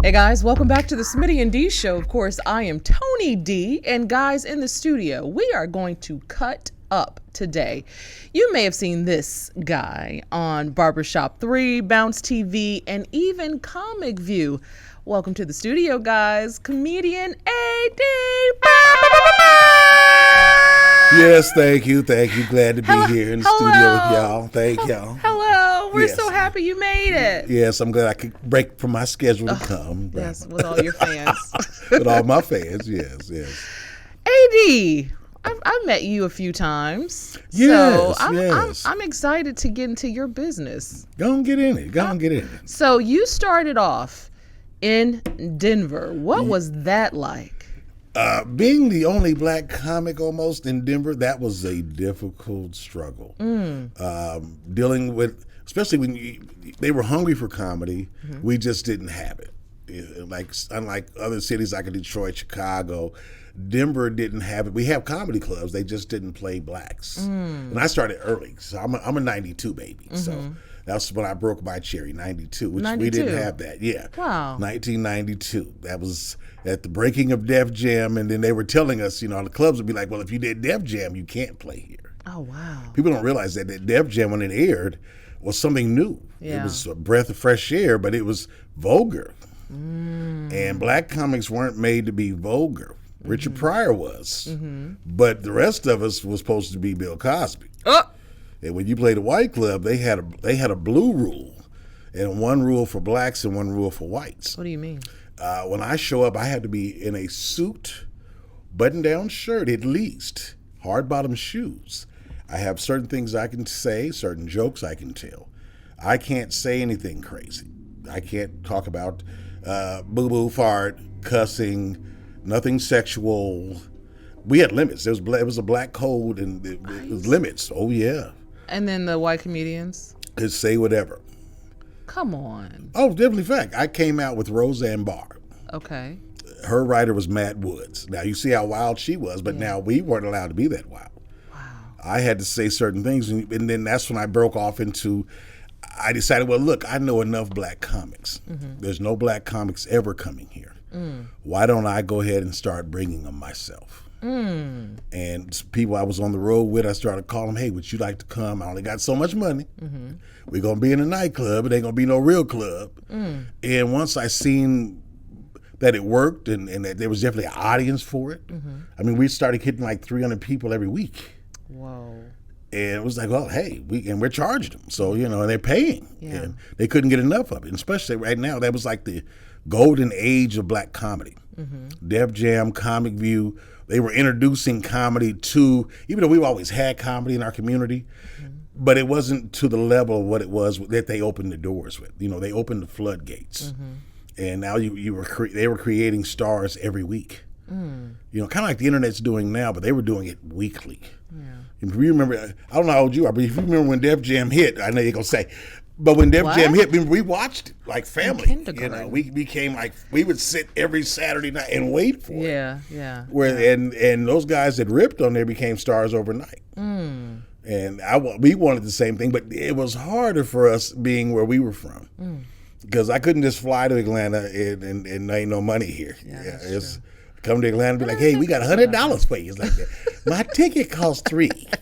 Hey guys, welcome back to the Smitty and D Show. Of course, I am Tony D, and guys, in the studio, we are going to cut up today. You may have seen this guy on Barbershop 3, Bounce TV, and even Comic View. Welcome to the studio, guys. Comedian AD. Yes, thank you. Glad to be here in the studio with y'all. Thank y'all. Hello. We're so happy you made it. Yes, I'm glad I could break from my schedule to come. Yes, with all your fans. With all my fans, yes. AD, I've met you a few times. Yes, so I'm excited to get into your business. Go and get in it. So you started off in Denver. What was that like? Being the only black comic almost in Denver, that was a difficult struggle. Dealing with, especially when they were hungry for comedy, we just didn't have it. Unlike other cities like Detroit, Chicago, Denver didn't have it. We have comedy clubs, they just didn't play blacks. And I started early, so I'm a 92 baby. So that's when I broke my cherry, 92, which 92. we didn't have that. Yeah. Wow. 1992. That was at the breaking of Def Jam, and then they were telling us, the clubs would be like, well, if you did Def Jam, you can't play here. Oh, wow. People don't realize that Def Jam, when it aired, was something new. Yeah. It was a breath of fresh air, but it was vulgar. And black comics weren't made to be vulgar. Richard Pryor was. But the rest of us was supposed to be Bill Cosby. And when you played a white club, they had a blue rule, and one rule for blacks and one rule for whites. What do you mean? When I show up, I have to be in a suit, button-down shirt at least, hard-bottom shoes. I have certain things I can say, certain jokes I can tell. I can't say anything crazy. I can't talk about boo-boo, fart, cussing, nothing sexual. We had limits. It was a black code, and it was limits. Oh, yeah. And then the white comedians? Could say whatever. Come on. Oh, definitely fact. I came out with Roseanne Barr. Okay. Her writer was Matt Woods. Now, you see how wild she was, but now we weren't allowed to be that wild. Wow. I had to say certain things, and then that's when I broke off into, I decided, well, look, I know enough black comics. There's no black comics ever coming here. Why don't I go ahead and start bringing them myself? And people I was on the road with, I started calling them, hey, would you like to come? I only got so much money. We're going to be in a nightclub. It ain't going to be no real club. And once I seen that it worked and that there was definitely an audience for it, I mean, we started hitting like 300 people every week. Whoa. And it was like, well, hey, we're charging them. So, and they're paying. Yeah. And they couldn't get enough of it. And especially right now, that was like the golden age of black comedy. Def Jam, Comic View, they were introducing comedy to, even though we've always had comedy in our community, but it wasn't to the level of what it was that they opened the doors with. They opened the floodgates. And now they were creating stars every week. Kind of like the internet's doing now, but they were doing it weekly. If you remember, I don't know how old you are, but if you remember when Def Jam hit, I know you're going to say, but when Def Jam hit, we watched it like family. We became like, we would sit every Saturday night and wait for it. Yeah. And those guys that ripped on there became stars overnight. And we wanted the same thing, but it was harder for us being where we were from. Because I couldn't just fly to Atlanta and there ain't no money here. It's come to Atlanta and be like, hey, we got $100 for you. It's like that. My ticket costs $3.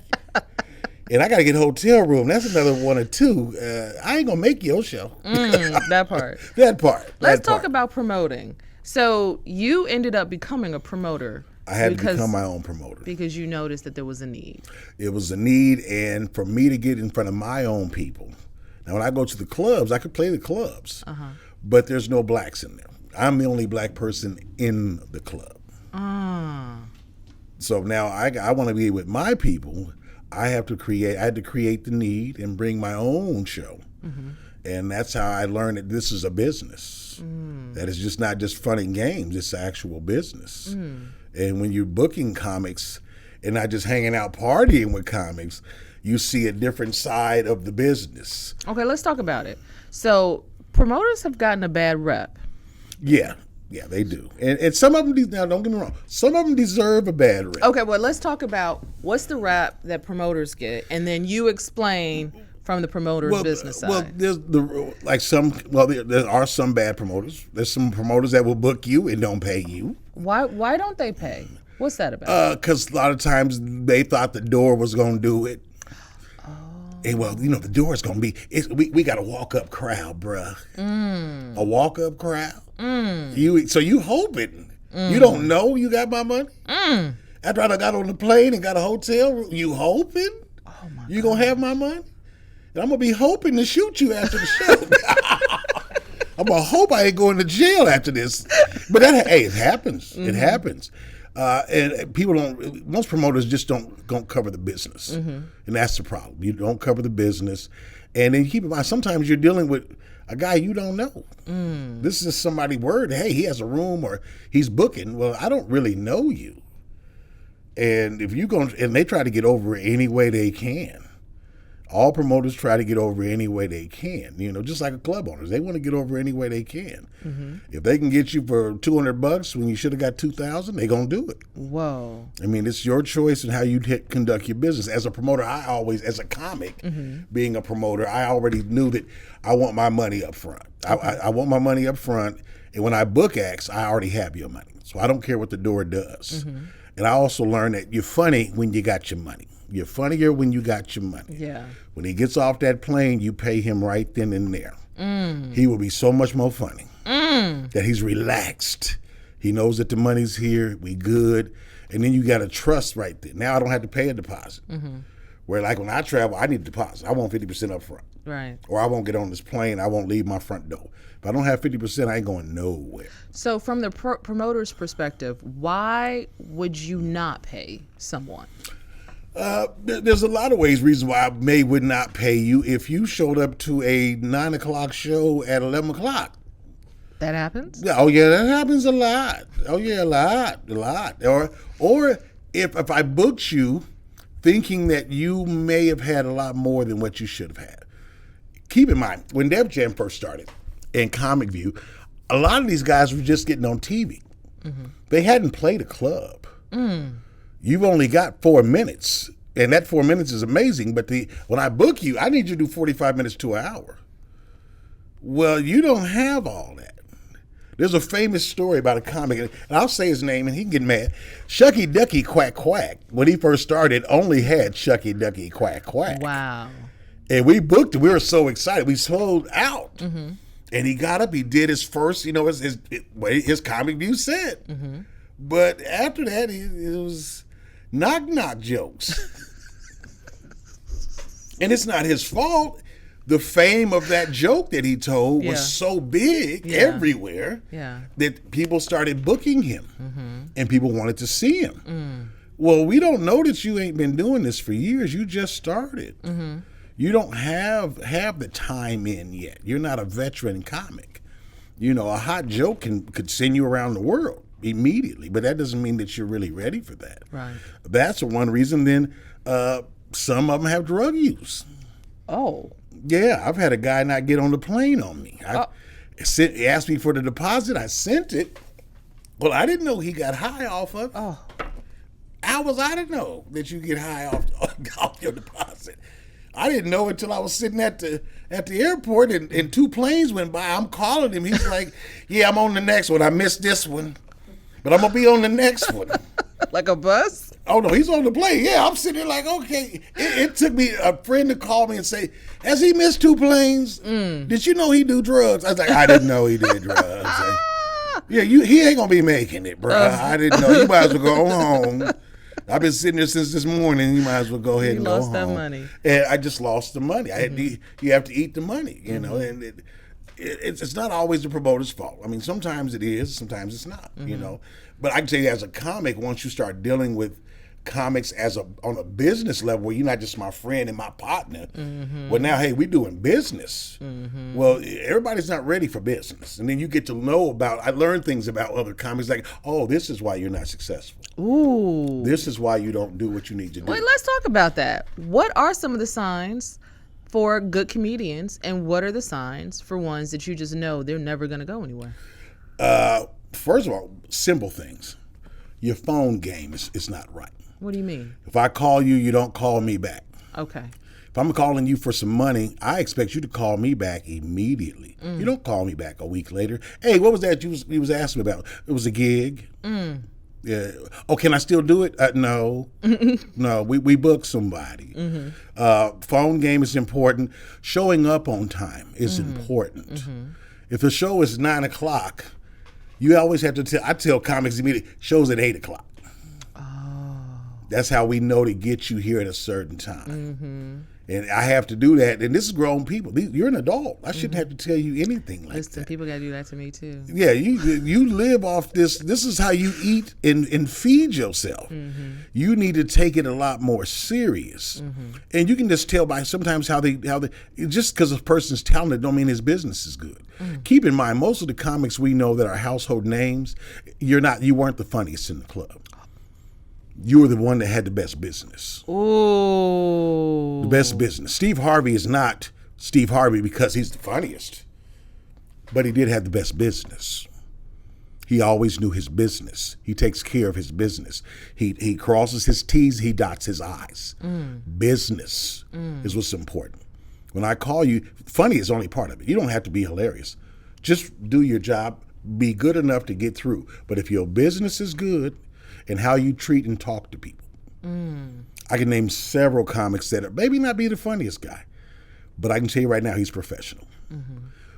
And I got to get a hotel room. That's another $1 or $2. I ain't going to make your show. That part. Let's talk about promoting. So you ended up becoming a promoter. I had to become my own promoter. Because you noticed that there was a need. It was a need, and for me to get in front of my own people. Now, when I go to the clubs, I could play the clubs, but there's no blacks in there. I'm the only black person in the club. So now I want to be with my people. I had to create the need and bring my own show. And that's how I learned that this is a business. That it's just not just fun and games, it's actual business. And when you're booking comics and not just hanging out partying with comics, you see a different side of the business. Okay, let's talk about it. So promoters have gotten a bad rep. Yeah, they do. And some of them, now don't get me wrong, some of them deserve a bad rep. Okay, well, let's talk about what's the rap that promoters get, and then you explain from the promoter's business side? Well, there are some bad promoters. There's some promoters that will book you and don't pay you. Why don't they pay? What's that about? Because a lot of times they thought the door was going to do it. And the door is going to be, we got a walk-up crowd, bruh. A walk-up crowd. So you hoping. You don't know you got my money? After I got on the plane and got a hotel room, you hoping you going to have my money? And I'm going to be hoping to shoot you after the show. I'm going to hope I ain't going to jail after this. But it happens. It happens. And people most promoters just don't cover the business. And that's the problem. You don't cover the business. And then keep in mind, sometimes you're dealing with a guy you don't know. This is somebody's word. Hey, he has a room or he's booking. Well, I don't really know you. And if and they try to get over it any way they can. All promoters try to get over any way they can, just like a club owners. They want to get over any way they can. If they can get you for $200 when you should have got $2,000, they're going to do it. Whoa. I mean, it's your choice and how you conduct your business. As a promoter, as a comic, being a promoter, I already knew that I want my money up front. I want my money up front. And when I book acts, I already have your money. So I don't care what the door does. And I also learned that you're funny when you got your money. You're funnier when you got your money. Yeah. When he gets off that plane, you pay him right then and there. He will be so much more funny. That he's relaxed. He knows that the money's here. We good. And then you got to trust right there. Now I don't have to pay a deposit. Where like when I travel, I need a deposit. I want 50% up front. Right. Or I won't get on this plane. I won't leave my front door. If I don't have 50%, I ain't going nowhere. So from the promoter's perspective, why would you not pay someone? There's a lot of reasons why I would not pay you if you showed up to a 9 o'clock show at 11 o'clock. That happens? Oh yeah, that happens a lot. Oh yeah, a lot. Or if I booked you thinking that you may have had a lot more than what you should have had. Keep in mind, when Def Jam first started in Comic View, a lot of these guys were just getting on TV. They hadn't played a club. You've only got 4 minutes, and that 4 minutes is amazing, but when I book you, I need you to do 45 minutes to an hour. Well, you don't have all that. There's a famous story about a comic, and I'll say his name, and he can get mad. Shucky Ducky Quack Quack, when he first started, only had Shucky Ducky Quack Quack. Wow. And we booked it. We were so excited. We sold out. And he got up, he did his first, his Comic View set. But after that, it was knock-knock jokes. And it's not his fault. The fame of that joke that he told was so big everywhere that people started booking him. And people wanted to see him. Well, we don't know that you ain't been doing this for years. You just started. You don't have the time in yet. You're not a veteran comic. A hot joke could send you around the world immediately, but that doesn't mean that you're really ready for that. Right. That's one reason. Then some of them have drug use. Oh. Yeah, I've had a guy not get on the plane on me. He asked me for the deposit. I sent it. Well, I didn't know he got high off of it. Oh. How was I to know that you get high off your deposit? I didn't know until I was sitting at the airport and 2 planes went by. I'm calling him. He's like, yeah, I'm on the next one. I missed this one, but I'm going to be on the next one. Like a bus? Oh, no, he's on the plane. Yeah, I'm sitting there like, okay. It took me a friend to call me and say, has he missed 2 planes? Did you know he do drugs? I was like, I didn't know he did drugs. Yeah, he ain't going to be making it, bro. I didn't know. You might as well go home. I've been sitting there since this morning. You might as well go ahead and go home. You lost that money. And I just lost the money. You have to eat the money, and it's not always the promoter's fault. I mean, sometimes it is, sometimes it's not, But I can tell you as a comic, once you start dealing with comics on a business level where you're not just my friend and my partner, well, now, hey, we're doing business. Well, everybody's not ready for business. And then you get to know I learned things about other comics like, oh, this is why you're not successful. Ooh. This is why you don't do what you need to do. Wait, let's talk about that. What are some of the signs for good comedians, and what are the signs for ones that you just know they're never going to go anywhere? First of all, simple things. Your phone game is not right. What do you mean? If I call you, you don't call me back. Okay. If I'm calling you for some money, I expect you to call me back immediately. You don't call me back a week later. Hey, what was that you was asking about? It was a gig. Yeah. Oh, can I still do it? No. No, we booked somebody. Phone game is important. Showing up on time is important. If the show is 9 o'clock, you always have to tell, I tell comics immediately, shows at 8 o'clock. That's how we know to get you here at a certain time. And I have to do that. And this is grown people. You're an adult. I shouldn't have to tell you anything like Listen, that. people got to do that to me too. Yeah, you live off this. This is how you eat and feed yourself. You need to take it a lot more serious. And you can just tell by sometimes how they just because a person's talented don't mean his business is good. Keep in mind, most of the comics we know that are household names, you weren't the funniest in the club. You were the one that had the best business. Ooh. The best business. Steve Harvey is not Steve Harvey because he's the funniest. But he did have the best business. He always knew his business. He takes care of his business. He crosses his T's, he dots his I's. Business is what's important. When I call you, funny is only part of it. You don't have to be hilarious. Just do your job, be good enough to get through. But if your business is good, and how you treat and talk to people. I can name several comics that are maybe not be the funniest guy, but I can tell you right now he's professional.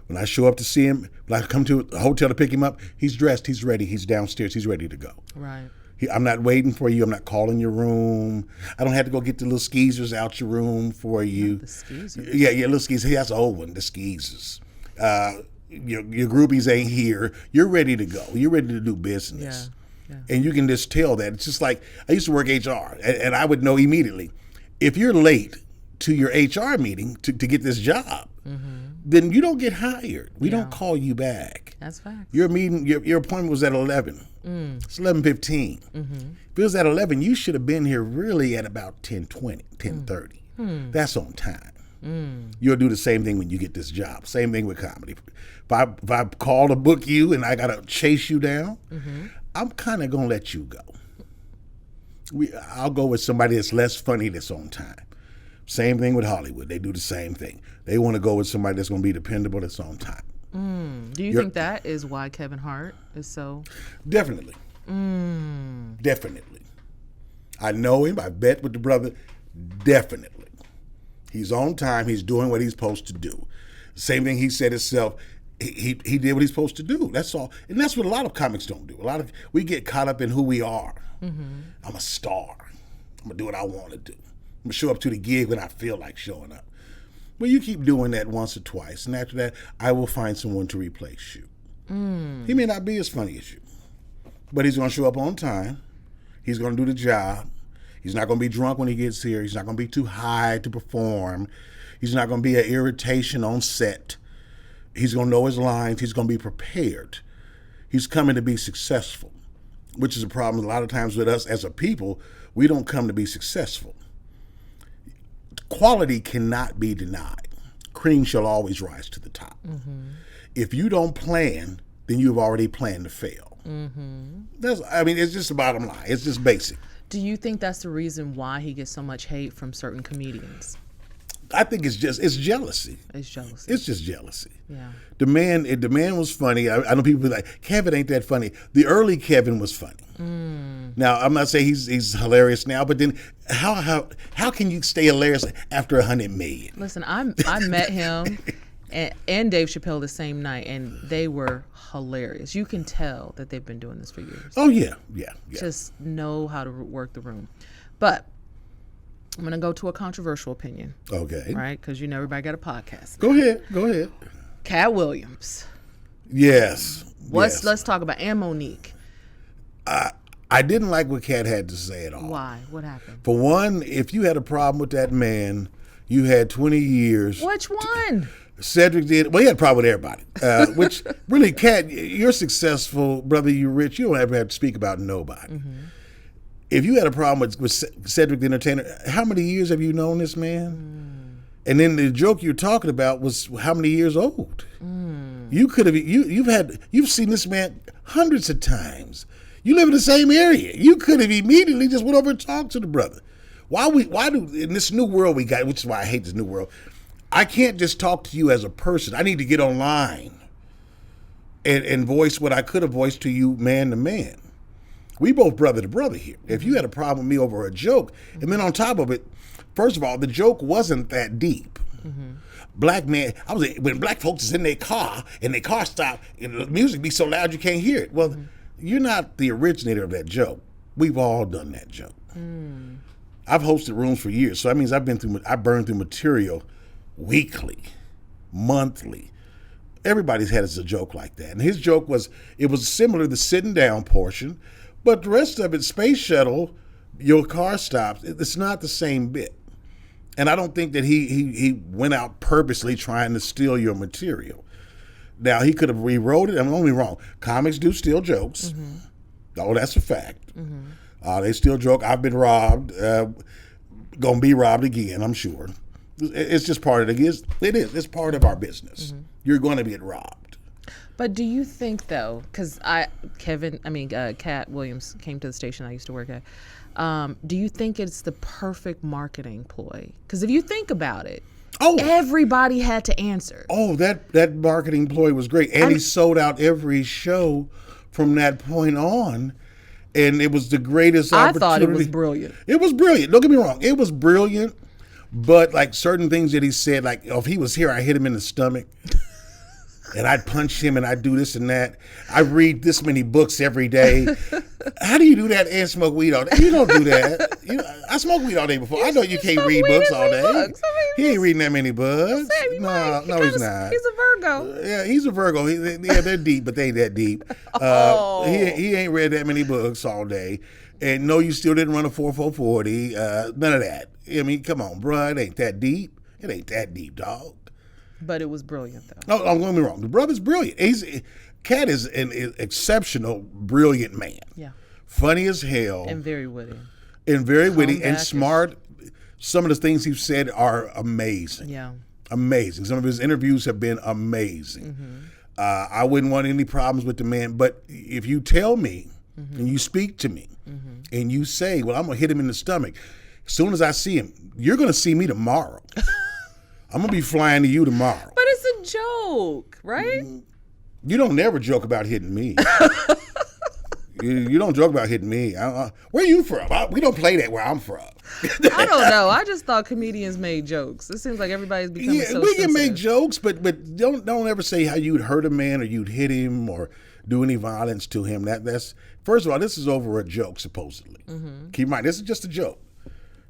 When I show up to see him, when I come to a hotel to pick him up, he's dressed, he's ready, he's downstairs, he's ready to go. Right. I'm not waiting for you. I'm not calling your room. I don't have to go get the little skeezers out your room for you. The skeezers? Yeah, little skeezers. He has an old one, the skeezers. Your groupies ain't here. You're ready to go. You're ready to do business. Yeah. And you can just tell that. It's just like, I used to work HR, and I would know immediately, if you're late to your HR meeting to get this job, then you don't get hired. We don't call you back. That's facts. Your meeting, your appointment was at 11. It's 11:15. If it was at 11, you should have been here really at about 10:20, 10:30. That's on time. You'll do the same thing when you get this job. Same thing with comedy. If I call to book you and I got to chase you down, I'm kind of going to let you go. I'll go with somebody that's less funny that's on time. Same thing with Hollywood. They do the same thing. They want to go with somebody that's going to be dependable that's on time. Do you think that is why Kevin Hart is so? Definitely. Definitely. I know him. I bet with the brother. Definitely. He's on time. He's doing what he's supposed to do. Same thing he said himself. He did what he's supposed to do. That's all. And that's what a lot of comics don't do. We get caught up in who we are. I'm a star. I'm going to do what I want to do. I'm going to show up to the gig when I feel like showing up. Well, you keep doing that once or twice, and after that, I will find someone to replace you. He may not be as funny as you, but he's going to show up on time. He's going to do the job. He's not going to be drunk when he gets here. He's not going to be too high to perform. He's not going to be an irritation on set. He's going to know his lines. He's going to be prepared. He's coming to be successful, which is a problem a lot of times with us as a people. We don't come to be successful. Quality cannot be denied. Cream shall always rise to the top. If you don't plan, then you've already planned to fail. It's just the bottom line. It's just basic. Do you think that's the reason why he gets so much hate from certain comedians? I think it's jealousy. It's jealousy. It's just jealousy. Yeah. The man was funny. I know people be like, Kevin ain't that funny. The early Kevin was funny. Now, I'm not saying he's hilarious now, but then how can you stay hilarious after 100 million? Listen, I met him and Dave Chappelle the same night, and they were hilarious. You can tell that they've been doing this for years. Oh, yeah. Just know how to work the room. But I'm going to go to a controversial opinion. Okay. Right? Because everybody got a podcast. Go ahead. Katt Williams. Yes. Let's talk about and Monique. I didn't like what Katt had to say at all. Why? What happened? For one, if you had a problem with that man, you had 20 years. Which one? Cedric did. Well, he had a problem with everybody. Which, really, Katt, you're successful, brother, you're rich. You don't ever have to speak about nobody. If you had a problem with Cedric the Entertainer, how many years have you known this man? And then the joke you're talking about was how many years old? You could have. You've seen this man hundreds of times. You live in the same area. You could have immediately just went over and talked to the brother. Why do in this new world we got, which is why I hate this new world, I can't just talk to you as a person. I need to get online and voice what I could have voiced to you man to man. We both brother to brother here. If you had a problem with me over a joke, and then on top of it, first of all, the joke wasn't that deep. Black man, when black folks is in their car and their car stop and the music be so loud you can't hear it. Well, you're not the originator of that joke. We've all done that joke. I've hosted rooms for years, so that means I burned through material weekly, monthly. Everybody's had a joke like that. And his joke was similar to the sitting down portion, but the rest of it, space shuttle, your car stops, it's not the same bit. And I don't think that he went out purposely trying to steal your material. Now, he could have rewrote it. I'm only wrong. Comics do steal jokes. Oh, that's a fact. They steal joke. I've been robbed. Gonna be robbed again, I'm sure. It's just part of it is. It's part of our business. You're going to get robbed. But do you think, though, because Katt Williams came to the station I used to work at, do you think it's the perfect marketing ploy? Because if you think about it, everybody had to answer. Oh, that marketing ploy was great. And he sold out every show from that point on. And it was the greatest opportunity. I thought it was brilliant. It was brilliant. Don't get me wrong. It was brilliant. But like certain things that he said, like if he was here, I hit him in the stomach. And I'd punch him and I'd do this and that. I read this many books every day. How do you do that and smoke weed all day? You don't do that. I smoked weed all day before. I know you can't read books all day. He ain't reading that many books. No, he's not. He's a Virgo. Yeah, he's a Virgo. They're deep, but they ain't that deep. He ain't read that many books all day. And no, you still didn't run a 440. None of that. I mean, come on, bro. It ain't that deep. It ain't that deep, dog. But it was brilliant, though. No, don't get me wrong. The brother's brilliant. Katt is an exceptional, brilliant man. Yeah. Funny as hell. And very witty. And smart. Some of the things he's said are amazing. Yeah. Amazing. Some of his interviews have been amazing. I wouldn't want any problems with the man. But if you tell me and you speak to me and you say, well, I'm going to hit him in the stomach. As soon as I see him, you're going to see me tomorrow. I'm going to be flying to you tomorrow. But it's a joke, right? You don't never joke about hitting me. You don't joke about hitting me. Where are you from? We don't play that where I'm from. I don't know. I just thought comedians made jokes. It seems like everybody's becoming so we sensitive. can make jokes, but don't ever say how you'd hurt a man or you'd hit him or do any violence to him. That's first of all, this is over a joke, supposedly. Keep in mind, this is just a joke.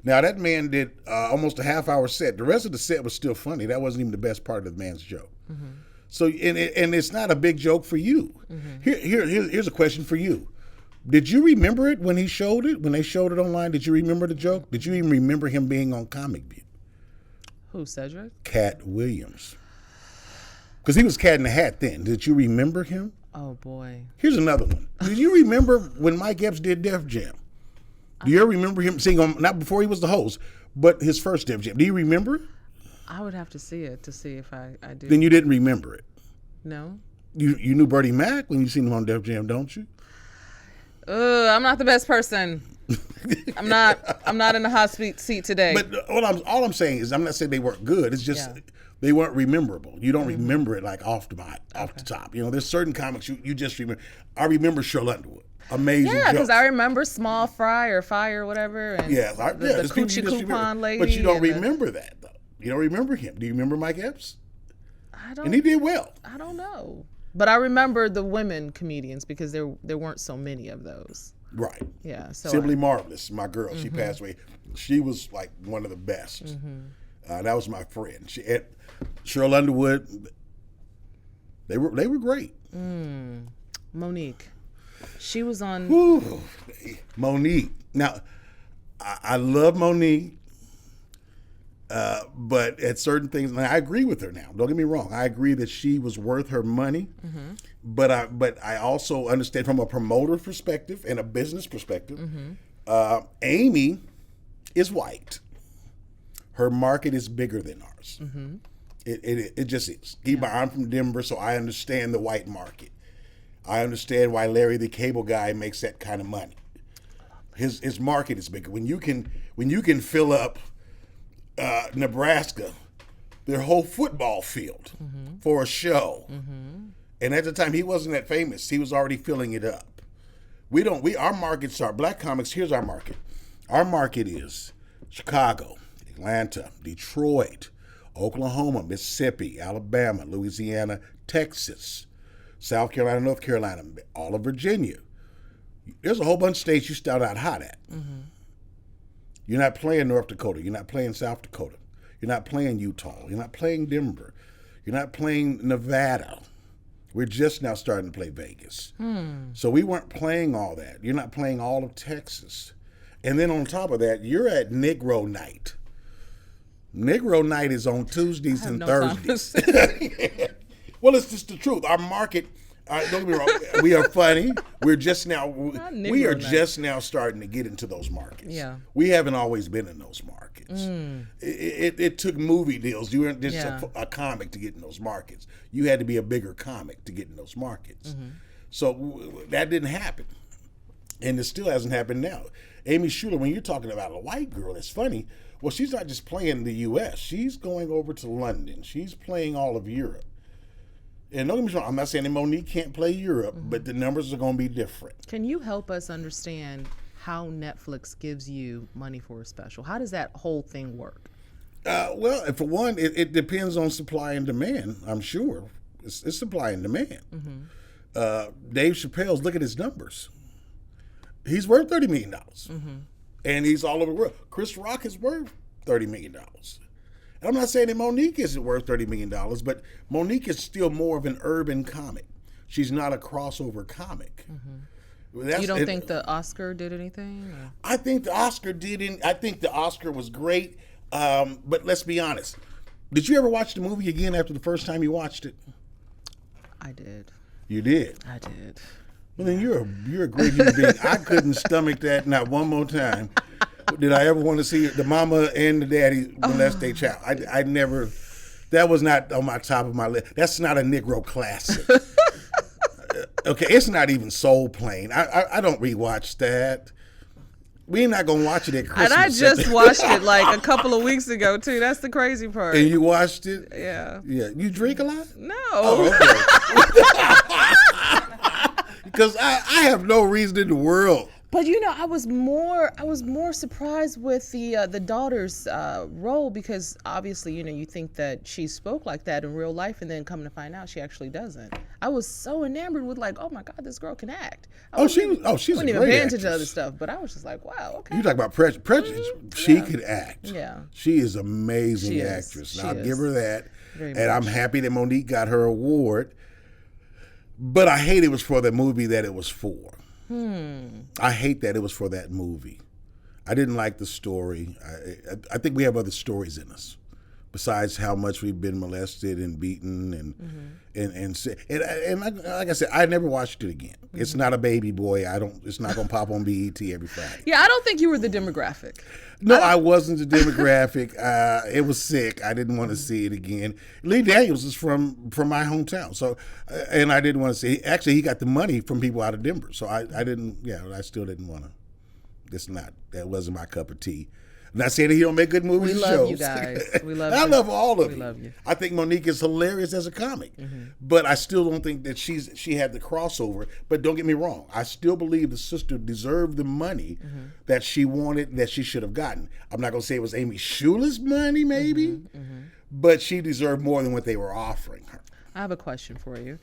Now, that man did almost a half-hour set. The rest of the set was still funny. That wasn't even the best part of the man's joke. So, and it's not a big joke for you. Here's a question for you. Did you remember it when he showed it? When they showed it online, did you remember the joke? Did you even remember him being on Comic View? Who, Cedric? Katt Williams. Because he was Cat in the Hat then. Did you remember him? Oh, boy. Here's another one. Did you remember when Mike Epps did Def Jam? Do you ever remember him singing on, not before he was the host, but his first Def Jam? Do you remember it? I would have to see it to see if I do. Then you didn't remember it. No. You knew Bertie Mac when you seen him on Def Jam, don't you? I'm not the best person. I'm not in the hot seat today. But all I'm saying is, I'm not saying they weren't good. It's just they weren't rememberable. You don't remember it like off the top. You know, there's certain comics you just remember. I remember Shirl Underwood. Amazing. Yeah, because I remember Small Fry or Fire or whatever. And the Coochie Coupon lady. But you don't remember that though. You don't remember him. Do you remember Mike Epps? I don't. And he did well. I don't know. But I remember the women comedians because there weren't so many of those. Right. Yeah. So Simply Marvelous, my girl. She passed away. She was like one of the best. That was my friend. Shirl Underwood. They were great. Monique. She was on. Whew. Monique. Now, I love Monique. But at certain things, and I agree with her now. Don't get me wrong. I agree that she was worth her money. But I also understand from a promoter perspective and a business perspective, Amy is white. Her market is bigger than ours. It just is. I'm from Denver, so I understand the white market. I understand why Larry the Cable Guy makes that kind of money. His market is bigger. When you can fill up Nebraska, their whole football field for a show. And at the time, he wasn't that famous. He was already filling it up. Our markets are Black comics. Here's our market. Our market is Chicago, Atlanta, Detroit, Oklahoma, Mississippi, Alabama, Louisiana, Texas, South Carolina, North Carolina, all of Virginia. There's a whole bunch of states you start out hot at. You're not playing North Dakota. You're not playing South Dakota. You're not playing Utah. You're not playing Denver. You're not playing Nevada. We're just now starting to play Vegas. So we weren't playing all that. You're not playing all of Texas. And then on top of that, you're at Negro Night. Negro Night is on Tuesdays and Thursdays. Well, it's just the truth. Our market, don't get me wrong, we are funny. We are just now starting to get into those markets. Yeah. We haven't always been in those markets. It took movie deals. You weren't just a comic to get in those markets. You had to be a bigger comic to get in those markets. So that didn't happen. And it still hasn't happened now. Amy Schumer, when you're talking about a white girl, it's funny. Well, she's not just playing the U.S. She's going over to London. She's playing all of Europe. And don't get me wrong, I'm not saying that Monique can't play Europe, but the numbers are going to be different. Can you help us understand how Netflix gives you money for a special? How does that whole thing work? Well, for one, it depends on supply and demand, I'm sure. It's supply and demand. Dave Chappelle's, look at his numbers. He's worth $30 million. And he's all over the world. Chris Rock is worth $30 million. And I'm not saying that Monique isn't worth $30 million, but Monique is still more of an urban comic. She's not a crossover comic. You don't think the Oscar did anything? Or? I think the Oscar didn't. I think the Oscar was great, but let's be honest. Did you ever watch the movie again after the first time you watched it? I did. You did? I did. Well, then you're a great human being. I couldn't stomach that not one more time. Did I ever want to see the mama and the daddy molest their child? I never. That was not on my top of my list. That's not a Negro classic. Okay, it's not even Soul Plane. I don't rewatch that. We're not gonna watch it at Christmas. And I just watched it like a couple of weeks ago too. That's the crazy part. And you watched it? Yeah. Yeah. You drink a lot? No. Oh, okay. Because I have no reason in the world. But you know, I was more surprised with the daughter's role, because obviously, you know, you think that she spoke like that in real life, and then coming to find out she actually doesn't. I was so enamored with like, oh my God, this girl can act. She's a great actress. Wasn't even paying attention to other stuff, but I was just like, wow, okay. You talk about Prejudice. She could act. Yeah. She is an amazing actress. And I'll give her that. And I'm happy that Monique got her award. But I hate it was for the movie that it was for. I hate that it was for that movie. I didn't like the story. I think we have other stories in us, besides how much we've been molested and beaten and like I said, I never watched it again. It's not a Baby Boy. It's not gonna pop on BET every Friday. Yeah, I don't think you were the demographic. No, I wasn't the demographic. It was sick. I didn't want to see it again. Lee Daniels is from my hometown, so and I didn't want to see. Actually, he got the money from people out of Denver, so I didn't. Yeah, I still didn't want to. That wasn't my cup of tea. I'm not saying that he don't make good movies. We love you guys. We love you. I love all of you. We love you. I think Monique is hilarious as a comic, but I still don't think that she had the crossover. But don't get me wrong, I still believe the sister deserved the money that she wanted, that she should have gotten. I'm not going to say it was Amy Schumer's money, maybe, but she deserved more than what they were offering her. I have a question for you.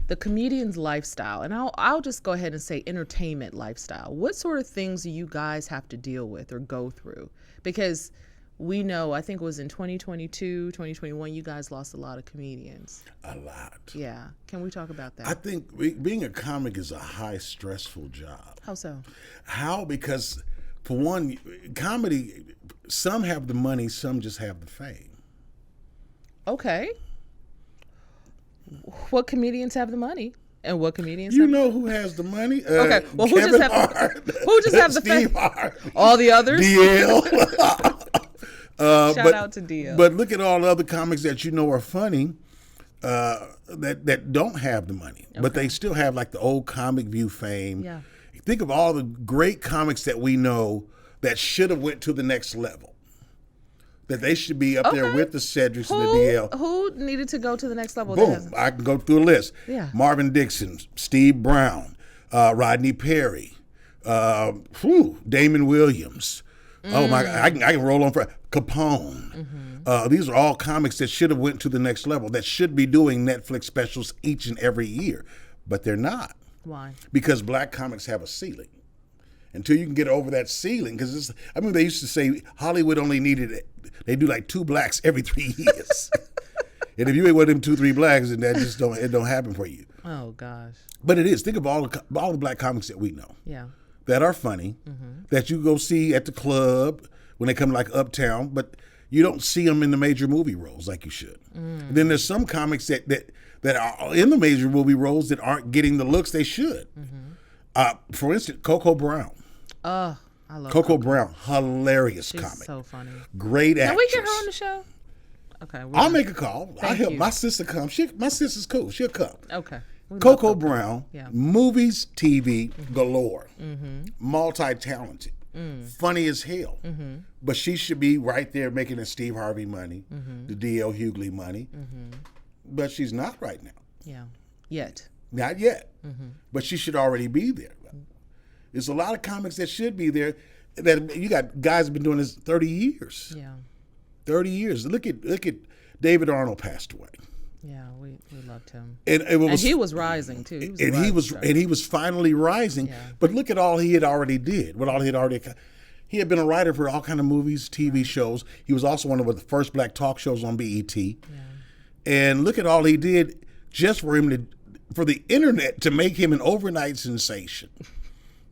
The comedian's lifestyle, and I'll just go ahead and say entertainment lifestyle. What sort of things do you guys have to deal with or go through? Because we know, I think it was in 2022, 2021, you guys lost a lot of comedians. A lot. Yeah. Can we talk about that? I think being a comic is a high stressful job. How so? How? Because for one, comedy, some have the money, some just have the fame. Okay. What comedians have the money? And what comedians you have know who has the money? Okay, well, who Kevin just have Hart, who just have the Steve fame? Hart, All the others? DL. Shout out to DL. But look at all the other comics that you know are funny that don't have the money, but they still have like the old Comic View fame. Yeah. think of all the great comics that we know that should have went to the next level. That they should be up there with the Cedrics and the DL. Who needed to go to the next level? Boom. I can go through a list. Yeah. Marvin Dixon, Steve Brown, Rodney Perry, Damon Williams. Oh my! I can roll on for Capone. These are all comics that should have went to the next level. That should be doing Netflix specials each and every year, but they're not. Why? Because black comics have a ceiling. Until you can get over that ceiling, because they used to say Hollywood only needed it. They do like 2 blacks every 3 years, and if you ain't one of them 2-3 blacks, then that just don't happen for you. Oh gosh! But it is. Think of all the black comics that we know. Yeah. That are funny, that you go see at the club when they come like Uptown, but you don't see them in the major movie roles like you should. And then there's some comics that are in the major movie roles that aren't getting the looks they should. For instance, Coco Brown. I love Coco Brown, hilarious She's comic. so funny. Great actress. Can we get her on the show? Okay. I'll make a call. I'll help you. my sister come. My sister's cool. She'll come. Okay. Coco Brown, Yeah. movies, TV galore, multi-talented, funny as hell. But she should be right there making the Steve Harvey money, the D.L. Hughley money. But she's not right now. Yeah. Yet. Not yet. But she should already be there. There's a lot of comics that should be there. That you got guys have been doing this 30 years. Yeah. 30 years. Look at David Arnold passed away. Yeah, we loved him. And he was rising too. He was finally rising. Yeah. But look at all he had already did. He had been a writer for all kind of movies, TV shows. He was also one of the first black talk shows on BET. Yeah. And look at all he did just for the internet to make him an overnight sensation.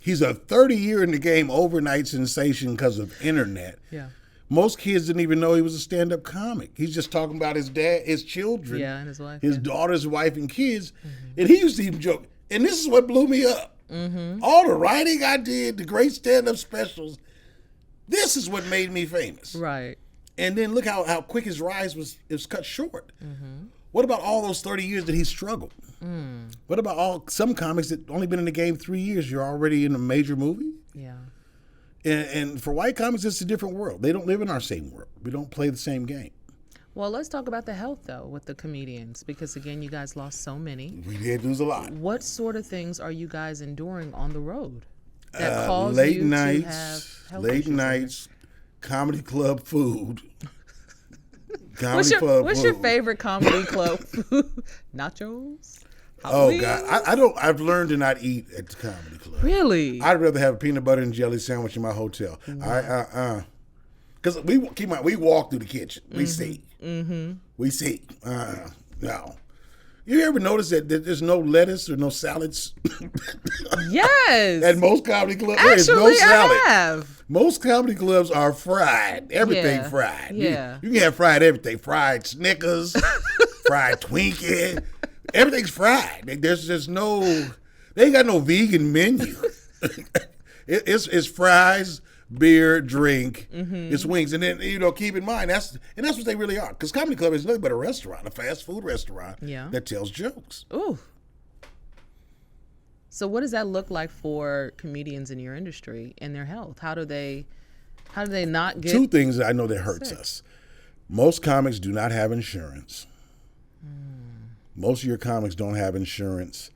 He's a 30-year in the game overnight sensation because of internet. Yeah. Most kids didn't even know he was a stand-up comic. He's just talking about his dad, his children, and his wife, his daughter's wife and kids. And he used to even joke, and this is what blew me up. All the writing I did, the great stand-up specials, this is what made me famous. Right. And then look how quick his rise was cut short. What about all those 30 years that he struggled? What about some comics that only been in the game 3 years, you're already in a major movie? Yeah. And for white comics, it's a different world. They don't live in our same world. We don't play the same game. Well, let's talk about the health, though, with the comedians, because, again, you guys lost so many. We did lose a lot. What sort of things are you guys enduring on the road that cause late you nights, to have health late issues? nights, comedy club food. What's your favorite comedy club food? Nachos? Oh God, I've learned to not eat at the comedy club. Really? I'd rather have a peanut butter and jelly sandwich in my hotel. Because we walk through the kitchen. We see. We see. No. You ever notice that there's no lettuce or no salads? Yes. At most comedy clubs, there is no salad. I have. Most comedy clubs are fried. Everything fried. Yeah. You can have fried everything. Fried Snickers, fried Twinkie. Everything's fried. There's just they ain't got no vegan menu. It's fries, beer, drink, it's wings. And then, keep in mind, that's what they really are. Because comedy club is nothing but a restaurant, a fast food restaurant that tells jokes. Ooh. So what does that look like for comedians in your industry and their health? How do they not get 2 things that I know that hurts us. Most comics do not have insurance. Most of your comics don't have insurance.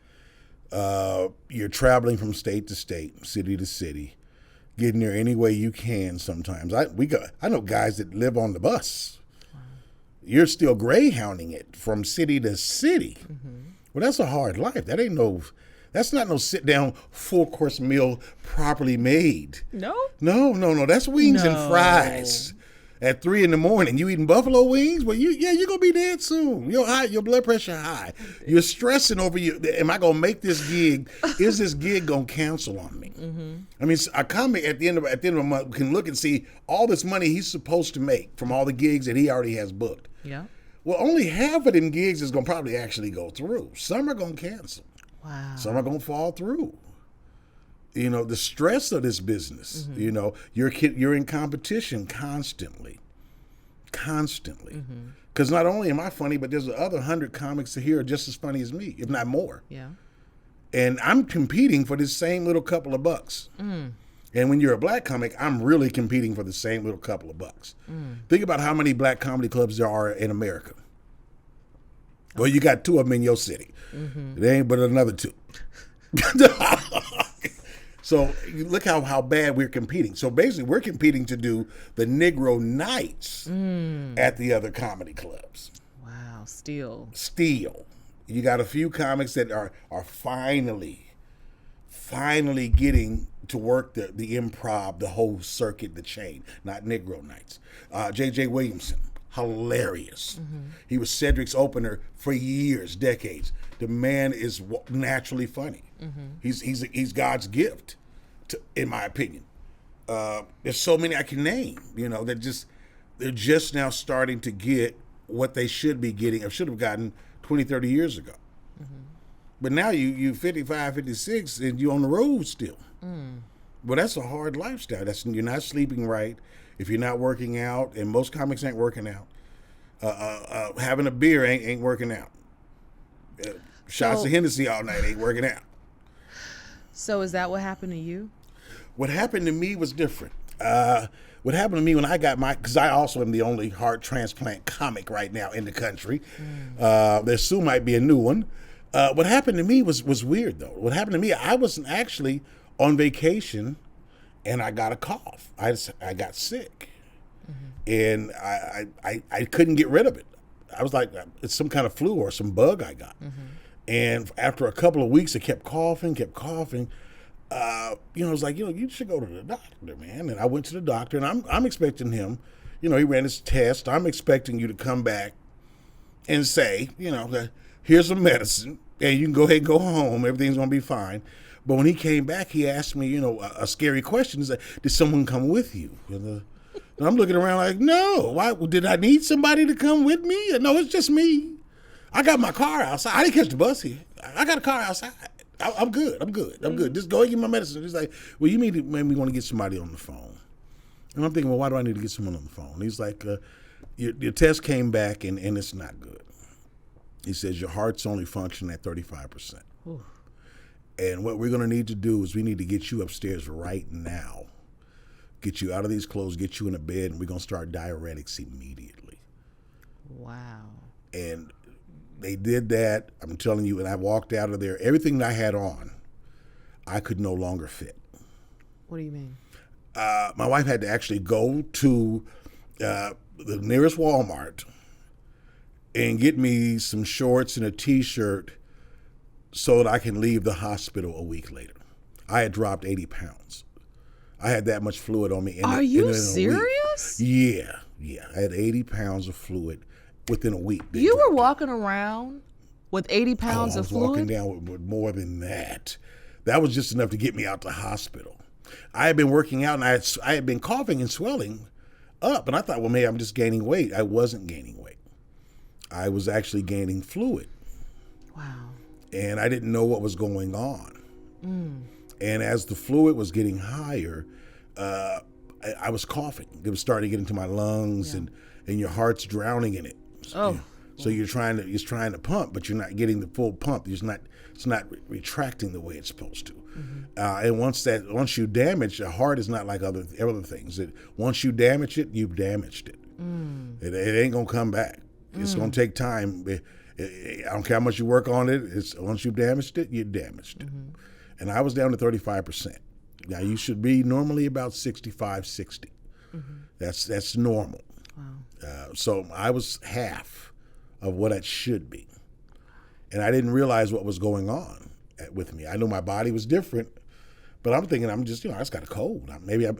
You're traveling from state to state, city to city, getting there any way you can sometimes. I know guys that live on the bus. Wow. You're still greyhounding it from city to city. Well, that's a hard life. That's not no sit-down 4-course meal properly made. No? No. That's wings and fries. At 3 a.m, you eating buffalo wings? Well, you're gonna be dead soon. Your blood pressure high. You're stressing over am I gonna make this gig? Is this gig gonna cancel on me? I mean, a comic at the end of the month can look and see all this money he's supposed to make from all the gigs that he already has booked. Yeah. Well, only half of them gigs is gonna probably actually go through. Some are gonna cancel. Wow. Some are gonna fall through. The stress of this business. You're in competition constantly. Because not only am I funny, but there's the other 100 comics here are just as funny as me, if not more. Yeah. And I'm competing for this same little couple of bucks. And when you're a black comic, I'm really competing for the same little couple of bucks. Think about how many black comedy clubs there are in America. Well, you got 2 of them in your city. There ain't but another 2. So look how bad we're competing. So basically, we're competing to do the Negro Nights at the other comedy clubs. Wow, still. You got a few comics that are finally getting to work the improv, the whole circuit, the chain, not Negro Nights. J.J. Williamson, hilarious. He was Cedric's opener for years, decades. The man is naturally funny. He's God's gift, in my opinion. There's so many I can name, they're just now starting to get what they should be getting or should have gotten 20, 30 years ago. But now you 55, 56, and you're on the road still. Well, that's a hard lifestyle. You're not sleeping right. If you're not working out, and most comics ain't working out, having a beer ain't working out. Shots of Hennessy all night ain't working out. So is that what happened to you? What happened to me was different. What happened to me when I got because I also am the only heart transplant comic right now in the country. There soon might be a new one. What happened to me was weird, though. What happened to me, I wasn't actually on vacation, and I got a cough. I got sick, and I couldn't get rid of it. I was like, it's some kind of flu or some bug I got. And after a couple of weeks, I kept coughing. I was like, you should go to the doctor, man. And I went to the doctor, and I'm expecting him, he ran his test. I'm expecting you to come back and say, here's some medicine, and you can go ahead and go home. Everything's going to be fine. But when he came back, he asked me, a scary question. He's like, did someone come with you? And I'm looking around like, no. Why? Did I need somebody to come with me? No, it's just me. I got my car outside. I didn't catch the bus here. I got a car outside. I'm good. Just go and get my medicine. He's like, well, you maybe want to get somebody on the phone. And I'm thinking, well, why do I need to get someone on the phone? He's like, your test came back and it's not good. He says your heart's only functioning at 35%. Ooh. And what we're going to need to do is we need to get you upstairs right now, get you out of these clothes, get you in a bed, and we're going to start diuretics immediately. Wow. And they did that, I'm telling you, and I walked out of there. Everything that I had on, I could no longer fit. What do you mean? My wife had to actually go to the nearest Walmart and get me some shorts and a T-shirt so that I can leave the hospital a week later. I had dropped 80 pounds. I had that much fluid on me. Are you serious? Yeah. I had 80 pounds of fluid within a week. You were walking around with 80 pounds of fluid? I was walking down with more than that. That was just enough to get me out the hospital. I had been working out, and I had been coughing and swelling up, and I thought, well, maybe I'm just gaining weight. I wasn't gaining weight. I was actually gaining fluid. Wow. And I didn't know what was going on. And as the fluid was getting higher, I was coughing. It was starting to get into my lungs, and your heart's drowning in it. So you're trying to pump, but you're not getting the full pump. It's not retracting the way it's supposed to. And once you damage, the heart is not like other things. Once you damage it, you've damaged it. It ain't gonna come back. It's gonna take time. I don't care how much you work on it. Once you've damaged it, you're damaged. And I was down to 35%. Now you should be normally about 65, 60. That's normal. Wow. So I was half of what it should be. And I didn't realize what was going on with me. I knew my body was different, but I'm thinking I just got a cold. Maybe I'm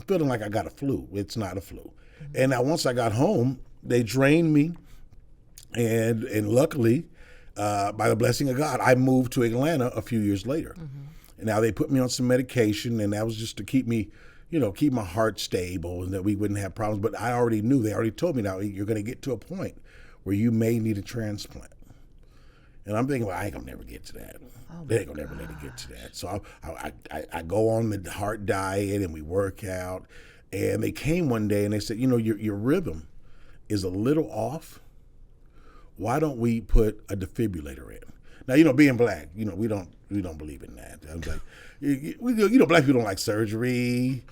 feeling like I got a flu. It's not a flu. And now once I got home, they drained me, and luckily, by the blessing of God, I moved to Atlanta a few years later. And now they put me on some medication, and that was just to keep me, keep my heart stable and that we wouldn't have problems. But I already knew, they already told me, now you're going to get to a point where you may need a transplant. And I'm thinking, well, I ain't gonna never get to that. They ain't gonna never let me get to that. So I go on the heart diet and we work out. And they came one day and they said, your rhythm is a little off. Why don't we put a defibrillator in? Now, being black, we don't believe in that. I was like, black people don't like surgery.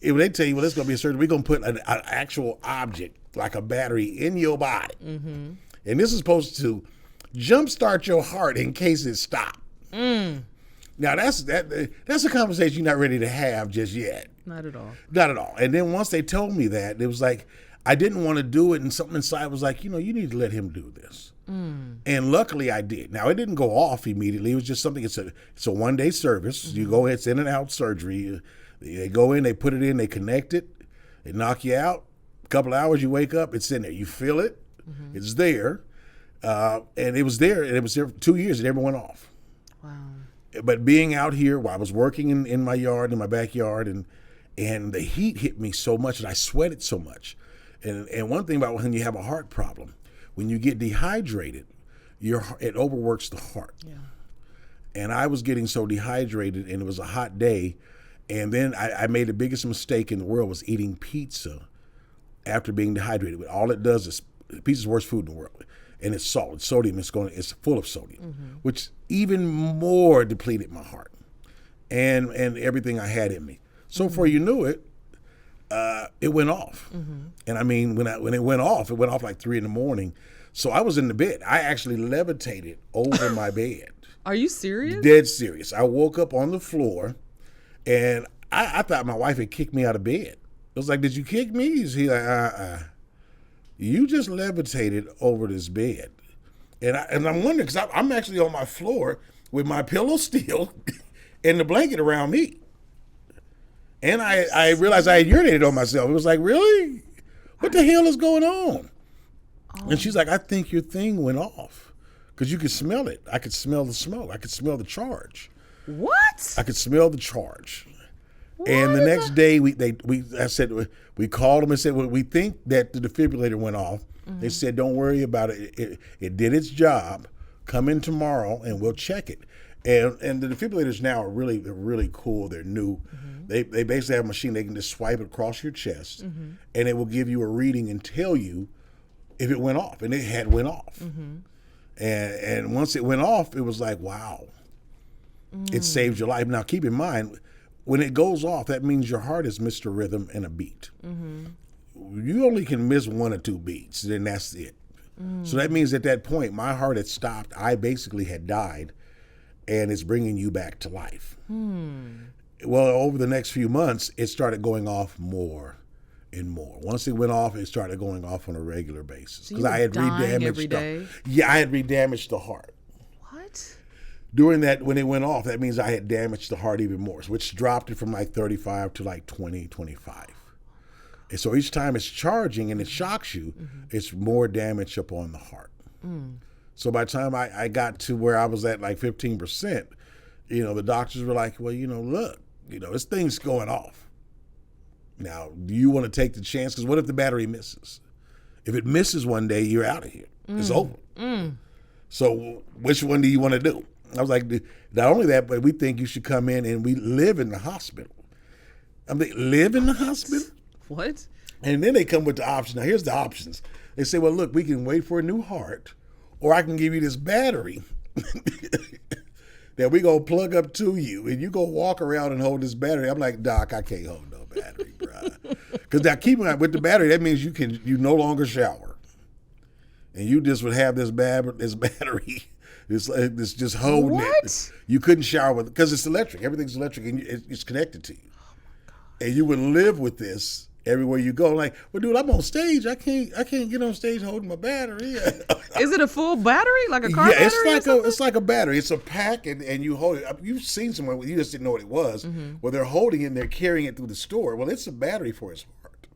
If they tell you, well, it's going to be a surgery, we're going to put an actual object like a battery in your body. Mm-hmm. And this is supposed to jumpstart your heart in case it stops. Now, that's a conversation you're not ready to have just yet. Not at all. Not at all. And then once they told me that, it was like, I didn't want to do it, and something inside was like, you need to let him do this. And luckily I did. Now, it didn't go off immediately. It was just something, it's a one-day service. Mm-hmm. You go ahead, it's in and out surgery. They go in, they put it in, they connect it, they knock you out. A couple hours, you wake up, it's in there. You feel it, it's there. And it was there, and it was there for 2 years, it never went off. Wow. But being out here, while I was working in my yard, in my backyard, and the heat hit me so much, and I sweated so much. And one thing about when you have a heart problem, when you get dehydrated, it overworks the heart. Yeah. And I was getting so dehydrated, and it was a hot day, and then I made the biggest mistake in the world, was eating pizza after being dehydrated. But all it does is, pizza's the worst food in the world, and it's salt, it's sodium, it's full of sodium, which even more depleted my heart and everything I had in me. So before you knew it, it went off. And I mean, when it went off like 3 a.m. So I was in the bed. I actually levitated over my bed. Are you serious? Dead serious. I woke up on the floor, and I thought my wife had kicked me out of bed. I was like, did you kick me? She's like, you just levitated over this bed. And I'm wondering, because I'm actually on my floor with my pillow still and the blanket around me. And I realized I had urinated on myself. It was like, really? What the hell is going on? Oh. And she's like, I think your thing went off. Because you could smell it. I could smell the smoke. I could smell the charge. What? I could smell the charge. What? And the next day, we called them and said, well, we think that the defibrillator went off. They said, don't worry about it. It did its job. Come in tomorrow and we'll check it. And the defibrillators now are really cool. They're new. They basically have a machine they can just swipe it across your chest, and it will give you a reading and tell you if it went off. And it had went off. And once it went off, it was like, wow, it saved your life. Now, keep in mind, when it goes off, that means your heart has missed a rhythm and a beat. You only can miss 1 or 2 beats, then that's it. So that means at that point, my heart had stopped. I basically had died, and it's bringing you back to life. Well, over the next few months, it started going off more and more. Once it went off, it started going off on a regular basis. Because I had redamaged every day? I had redamaged the heart. What? During that, when it went off, that means I had damaged the heart even more, which dropped it from like 35 to like 20, 25. And so each time it's charging and it shocks you, it's more damage up on the heart. So by the time I got to where I was at like 15%, the doctors were like, well, look, this thing's going off. Now, do you want to take the chance? Because what if the battery misses? If it misses one day, you're out of here. It's over. So which one do you want to do? I was like, not only that, but we think you should come in and we live in the hospital. I mean, live in the hospital? What? And then they come with the option. Now, here's the options. They say, well, look, we can wait for a new heart, or I can give you this battery that we going to plug up to you, and you go walk around and hold this battery. I'm like, Doc, I can't hold no battery, bro. Because now, keep in mind, with the battery, that means you no longer shower. And you just would have this battery. It's just holding it. You couldn't shower with it because it's electric. Everything's electric, and it's connected to you. And you would live with this everywhere you go. Like, well, dude, I'm on stage. I can't get on stage holding my battery. Is it a full battery, like a car battery? Yeah, it's like a battery. It's a pack, and you hold it. You've seen somewhere where you just didn't know what it was. Where they're holding it and they're carrying it through the store. Well, it's a battery for his heart,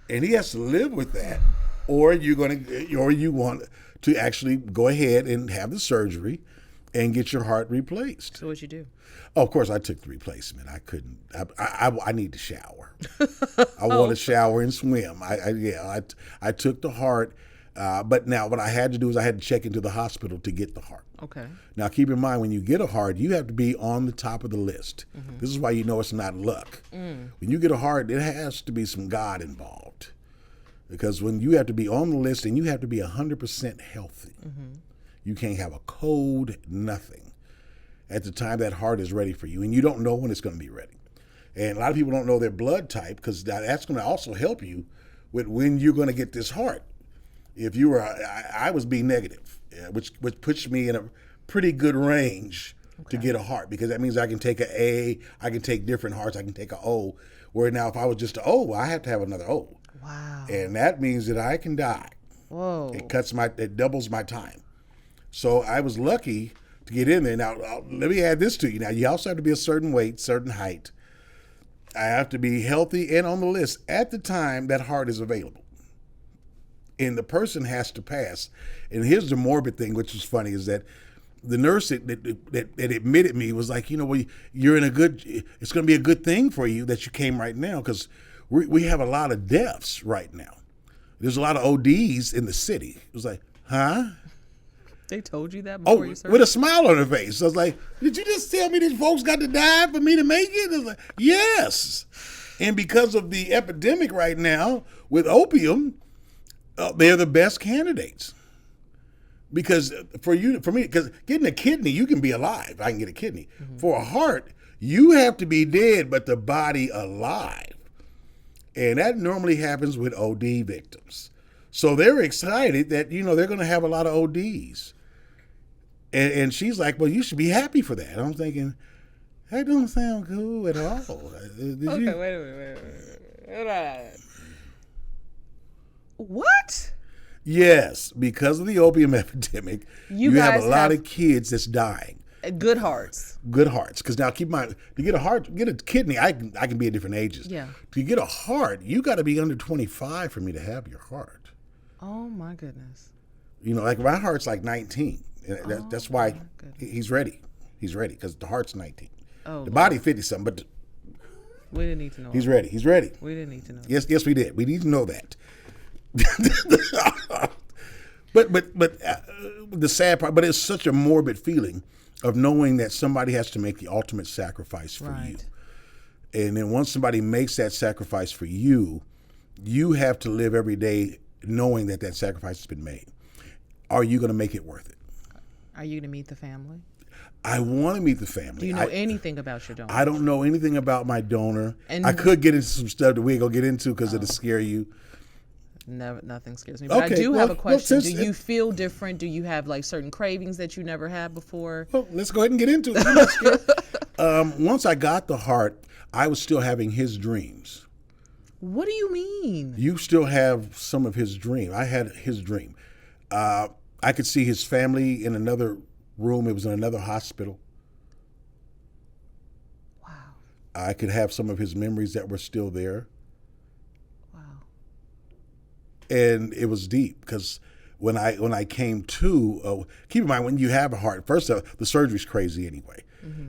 and he has to live with that. Or you want to actually go ahead and have the surgery and get your heart replaced. So what'd you do? Oh, of course, I took the replacement. I couldn't. I need to shower. I want to shower and swim. I took the heart, but what I had to do is I had to check into the hospital to get the heart. Okay. Now, keep in mind, when you get a heart, you have to be on the top of the list. This is why you know it's not luck. When you get a heart, it has to be some God involved. Because when you have to be on the list and you have to be 100% healthy, You can't have a code, nothing. At the time that heart is ready for you, and you don't know when it's going to be ready. And a lot of people don't know their blood type, because that's going to also help you with when you're going to get this heart. If you were, I was B negative, which puts me in a pretty good range to get a heart, because that means I can take an A, I can take different hearts, I can take an O. Where now if I was just an O, well, I have to have another O. Wow. And that means that I can die. Whoa. It doubles my time. So I was lucky to get in there. Now, let me add this to you. Now, you also have to be a certain weight, certain height. I have to be healthy and on the list at the time that heart is available. And the person has to pass. And here's the morbid thing, which is funny, is that the nurse that admitted me was like, well, you're in it's going to be a good thing for you that you came right now, because we have a lot of deaths right now. There's a lot of ODs in the city. It was like, huh? They told you that before you started? With a smile on her face. I was like, did you just tell me these folks got to die for me to make it? I was like, yes. And because of the epidemic right now with opium, they're the best candidates. Because for me, because getting a kidney, you can be alive. I can get a kidney. Mm-hmm. For a heart, you have to be dead, but the body alive. And that normally happens with OD victims. So they're excited that, they're going to have a lot of ODs. And she's like, well, you should be happy for that. I'm thinking, that don't sound cool at all. Wait a minute. What? Yes, because of the opium epidemic, you have a lot of kids that's dying. Good hearts. Good hearts. Because now keep in mind, to get a kidney, I can be at different ages. Yeah. To get a heart, you got to be under 25 for me to have your heart. Oh my goodness. Like my heart's like 19. That's why he's ready. He's ready because the heart's 19. Oh, the body 50 something, but we didn't need to know. He's ready. He's ready. We didn't need to know. Yes, we did. We need to know that. but the sad part. But it's such a morbid feeling of knowing that somebody has to make the ultimate sacrifice for you. And then once somebody makes that sacrifice for you, you have to live every day knowing that sacrifice has been made. Are you going to make it worth it? Are you going to meet the family? I want to meet the family. Do you know anything about your donor? I don't know anything about my donor. And I could get into some stuff that we ain't going to get into because it'll scare you. Nothing scares me. But I do have a question. Do you feel different? Do you have like certain cravings that you never had before? Well, let's go ahead and get into it. I'm not scared. Once I got the heart, I was still having his dreams. What do you mean? You still have some of his dream. I had his dream. I could see his family in another room. It was in another hospital. Wow. I could have some of his memories that were still there. Wow. And it was deep because when I came to, keep in mind when you have a heart, first the surgery's crazy anyway,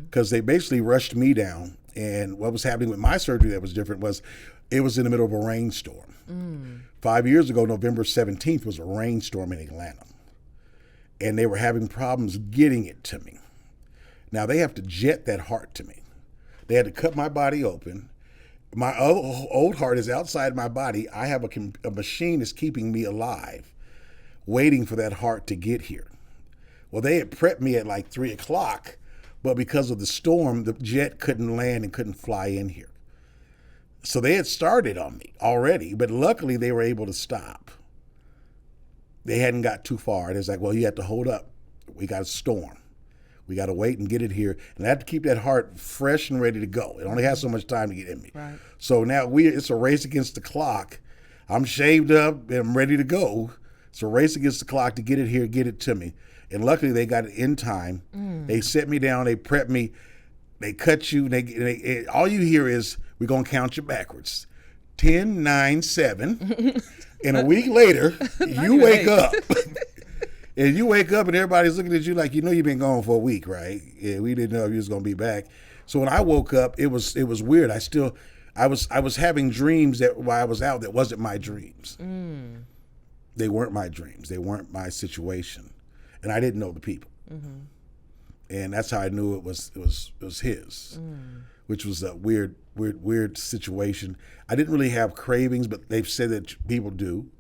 because they basically rushed me down. And what was happening with my surgery that was different was it was in the middle of a rainstorm. 5 years ago, November 17th was a rainstorm in Atlanta. And they were having problems getting it to me. Now they have to jet that heart to me. They had to cut my body open. My old heart is outside my body. I have a machine that's keeping me alive, waiting for that heart to get here. Well, they had prepped me at like 3 o'clock, but because of the storm, the jet couldn't land and couldn't fly in here. So they had started on me already, but luckily they were able to stop. They hadn't got too far. And it's like, well, you have to hold up. We got a storm. We got to wait and get it here. And I have to keep that heart fresh and ready to go. It only has so much time to get in me. Right. So now it's a race against the clock. I'm shaved up and I'm ready to go. It's a race against the clock to get it here, get it to me. And luckily they got it in time. They set me down. They prepped me. They cut you. They all you hear is, we're going to count you backwards. 10, 9, 7. And a week later, you wake up. And you wake up and everybody's looking at you like, you've been gone for a week, right? Yeah, we didn't know if you was going to be back. So when I woke up, it was weird. I was having dreams that while I was out that wasn't my dreams. They weren't my dreams. They weren't my situation. And I didn't know the people. And that's how I knew it was his. Which was a weird situation. I didn't really have cravings, but they've said that people do.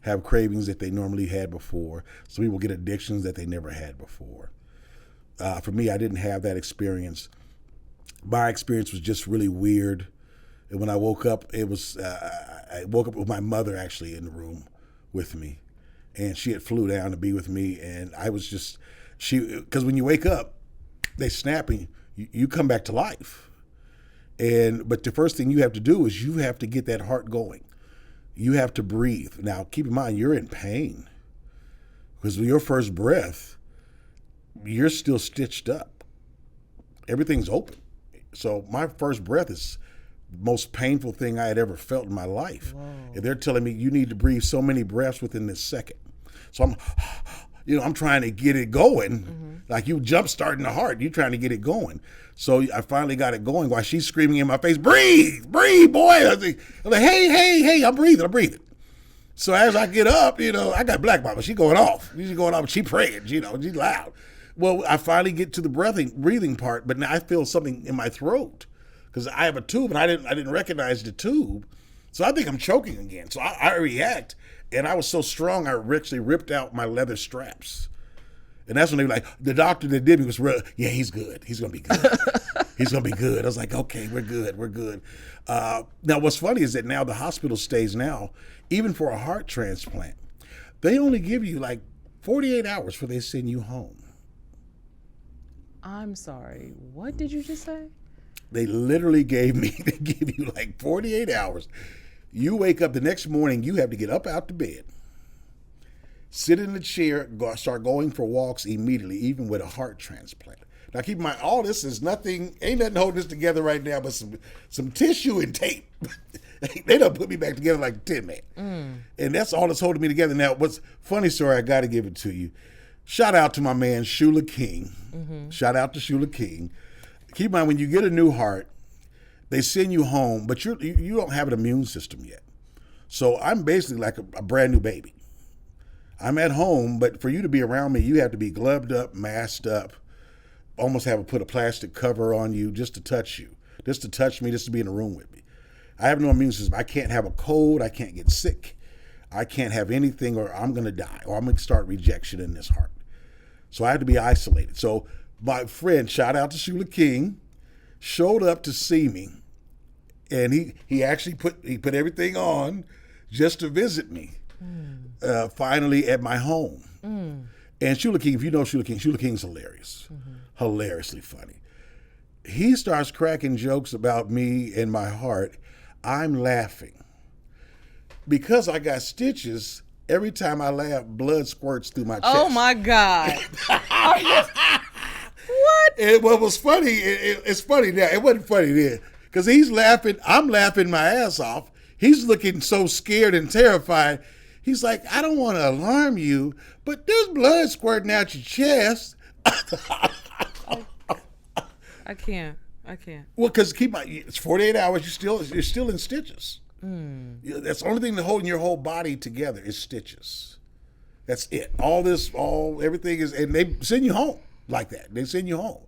have cravings that they normally had before. Some people get addictions that they never had before. For me, I didn't have that experience. My experience was just really weird. And when I woke up, I woke up with my mother actually in the room with me. And she had flew down to be with me. And I was just, because when you wake up, they snap and you come back to life. But the first thing you have to do is you have to get that heart going. You have to breathe. Now, keep in mind, you're in pain. Because with your first breath, you're still stitched up. Everything's open. So my first breath is the most painful thing I had ever felt in my life. Whoa. And they're telling me you need to breathe so many breaths within this second. So I'm trying to get it going. Like you jump starting the heart, you're trying to get it going. So I finally got it going while she's screaming in my face, breathe, boy. I'm like, hey, I'm breathing. So as I get up, I got Black Mama. She's going off. She praying, she's loud. Well, I finally get to the breathing part, but now I feel something in my throat because I have a tube and I didn't recognize the tube. So I think I'm choking again. So I react, and I was so strong, I actually ripped out my leather straps. And that's when they were like, the doctor that did me was, yeah, he's good. He's going to be good. He's going to be good. I was like, okay, we're good. Now, what's funny is that now the hospital stays now, even for a heart transplant, they only give you like 48 hours before they send you home. I'm sorry. What did you just say? They literally they give you like 48 hours. You wake up the next morning, you have to get up out the bed, sit in the chair, start going for walks immediately, even with a heart transplant. Now keep in mind, all this is ain't nothing holding this together right now but some tissue and tape. They done put me back together like a tin man. And that's all that's holding me together. Now, what's funny story, I got to give it to you. Shout out to my man, Hughley King. Shout out to Hughley King. Keep in mind, when you get a new heart, they send you home, but you don't have an immune system yet. So I'm basically like a brand new baby. I'm at home, but for you to be around me, you have to be gloved up, masked up, almost have to put a plastic cover on you just to touch you, just to touch me, just to be in the room with me. I have no immune system. I can't have a cold. I can't get sick. I can't have anything, or I'm going to die, or I'm going to start rejection in this heart. So I had to be isolated. So my friend, shout out to Hughley King, showed up to see me, and he actually put everything on just to visit me. Finally at my home. And Hughley King, if you know Hughley King's hilarious. Hilariously funny. He starts cracking jokes about me and my heart. I'm laughing. Because I got stitches, every time I laugh, blood squirts through my chest. Oh my God. What? And what was funny, it's funny now. It wasn't funny then. Because he's laughing, I'm laughing my ass off. He's looking so scared and terrified. He's like, I don't want to alarm you, but there's blood squirting out your chest. I can't. Well, because keep in mind, it's 48 hours, you're still in stitches. That's the only thing that's holding your whole body together is stitches. That's it. Everything is, and they send you home like that. They send you home.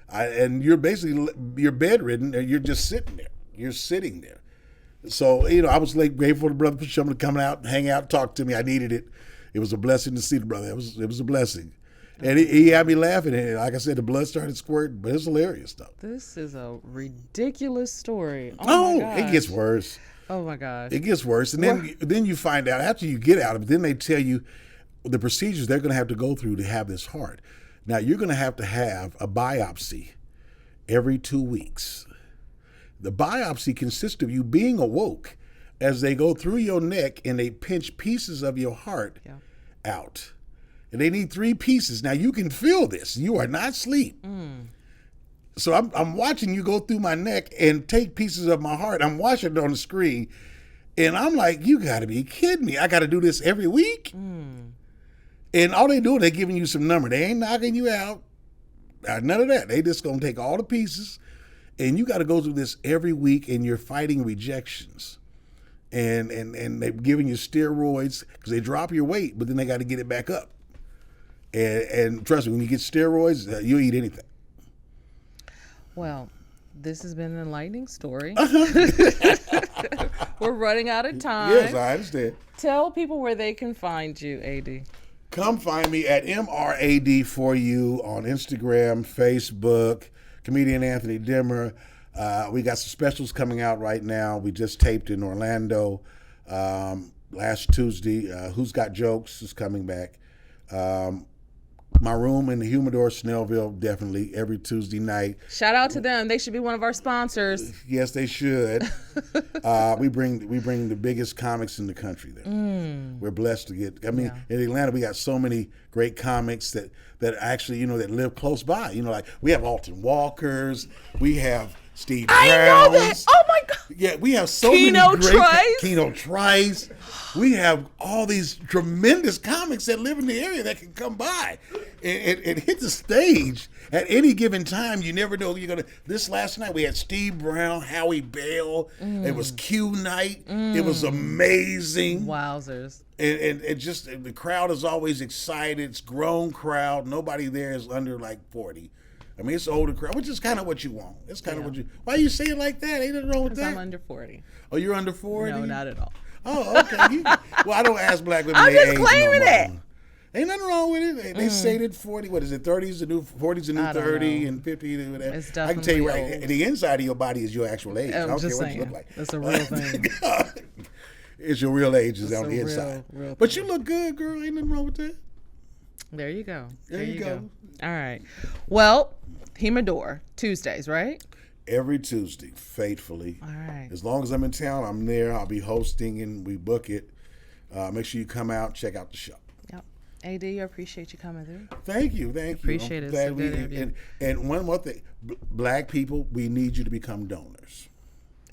And you're bedridden, and you're just sitting there. You're sitting there. So, I was grateful to Brother Pashum to come out, hang out, talk to me. I needed it. It was a blessing to see the brother. It was a blessing. And he had me laughing. And like I said, the blood started squirting, but it's hilarious, though. This is a ridiculous story. Oh, my gosh. It gets worse. Oh, my gosh. It gets worse. And then you find out, after you get out of it, then they tell you the procedures they're going to have to go through to have this heart. Now, you're going to have a biopsy every 2 weeks. The biopsy consists of you being awoke as they go through your neck and they pinch pieces of your heart out. And they need 3 pieces. Now, you can feel this. You are not asleep. So I'm watching you go through my neck and take pieces of my heart. I'm watching it on the screen. And I'm like, you got to be kidding me. I got to do this every week? And all they do, they're giving you some number. They ain't knocking you out. None of that. They just going to take all the pieces. And you got to go through this every week, and you're fighting rejections. And they're giving you steroids because they drop your weight, but then they got to get it back up. And trust me, when you get steroids, you'll eat anything. Well, this has been an enlightening story. We're running out of time. Yes, I understand. Tell people where they can find you, AD. Come find me at MRAD for you on Instagram, Facebook, comedian Anthony Dimmer. We got some specials coming out right now. We just taped in Orlando last Tuesday. Who's Got Jokes is coming back. My Room in the Humidor, Snellville, definitely every Tuesday night. Shout out to them. They should be one of our sponsors. Yes, they should. We bring the biggest comics in the country there. We're blessed to get. In Atlanta, we got so many great comics that actually, that live close by. Like we have Alton Walkers, we have Steve Browns. I know that. Oh my God. Yeah, we have so many great Trice. Keno Trice. We have all these tremendous comics that live in the area that can come by and hit the stage at any given time. You never know you're gonna. This last night we had Steve Brown, Howie Bell. It was Q night. It was amazing. Wowzers. And just the crowd is always excited. It's grown crowd. Nobody there is under like 40. I mean, it's an older crowd, which is kind of what you want. It's kind of what you. Why you say it like that? Ain't nothing wrong with that. I'm under 40. Oh, you're under 40? No, not at all. Oh, okay. Well, I don't ask black women I'm their just age claiming no it. more. Ain't nothing wrong with it. They say that 40. What is it? 30's the new 40's the new 30 and 50 and whatever. It's I can tell you definitely right. The inside of your body is your actual age. I don't care what you look like. That's a real thing. It's your real age is That's on the a inside. real But thing. you look good, girl. Ain't nothing wrong with that. There you go. There you go. All right. Well, Humidor, Tuesdays, right? Every Tuesday, faithfully. All right. As long as I'm in town, I'm there. I'll be hosting and we book it. Make sure you come out, check out the show. Yep. AD, I appreciate you coming through. Thank you. Appreciate it. Glad It's a good interview. and one more thing, black people, we need you to become donors.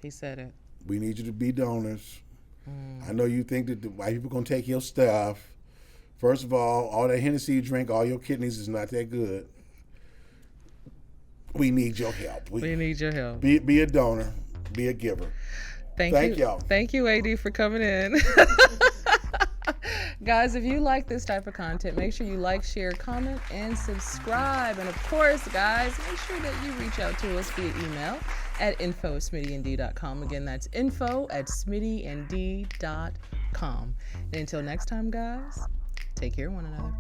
He said it. We need you to be donors. I know you think that the white people gonna take your stuff. First of all that Hennessy you drink, all your kidneys is not that good. We need your help. We need your help. Be a donor. Be a giver. Thank y'all. Thank you, AD, for coming in. Guys, if you like this type of content, make sure you like, share, comment, and subscribe. And of course, guys, make sure that you reach out to us via email at info@smittyand.com. Again, that's info@smittyand.com. And until next time, guys, take care of one another.